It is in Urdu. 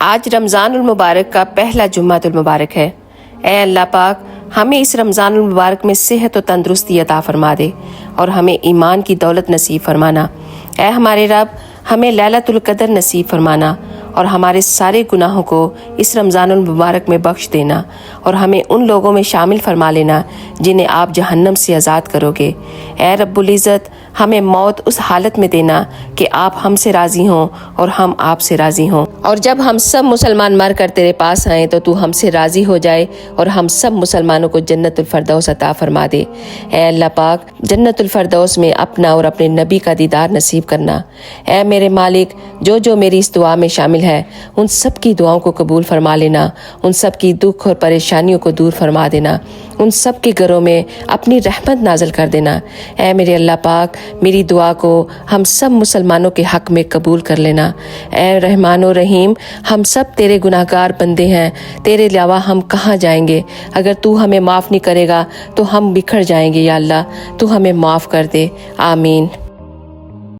آج رمضان المبارک کا پہلا جمعۃ المبارک ہے۔ اے اللہ پاک، ہمیں اس رمضان المبارک میں صحت و تندرستی عطا فرما دے اور ہمیں ایمان کی دولت نصیب فرمانا۔ اے ہمارے رب، ہمیں لیلۃ القدر نصیب فرمانا اور ہمارے سارے گناہوں کو اس رمضان المبارک میں بخش دینا اور ہمیں ان لوگوں میں شامل فرما لینا جنہیں آپ جہنم سے آزاد کرو گے۔ اے رب العزت، ہمیں موت اس حالت میں دینا کہ آپ ہم سے راضی ہوں اور ہم آپ سے راضی ہوں، اور جب ہم سب مسلمان مر کر تیرے پاس آئیں تو تو ہم سے راضی ہو جائے اور ہم سب مسلمانوں کو جنت الفردوس عطا فرما دے۔ اے اللہ پاک، جنت الفردوس میں اپنا اور اپنے نبی کا دیدار نصیب کرنا۔ اے میرے مالک، جو میری اس دعا میں شامل ہے ان سب کی دعاؤں کو قبول فرما لینا، ان سب کی دکھ اور پریشانیوں کو دور فرما دینا، ان سب کے گھروں میں اپنی رحمت نازل کر دینا۔ اے میرے اللہ پاک، میری دعا کو ہم سب مسلمانوں کے حق میں قبول کر لینا۔ اے رحمان و رحیم، ہم سب تیرے گناہگار بندے ہیں، تیرے علاوہ ہم کہاں جائیں گے؟ اگر تو ہمیں معاف نہیں کرے گا تو ہم بکھر جائیں گے۔ یا اللہ، تو ہمیں معاف کر دے، آمین۔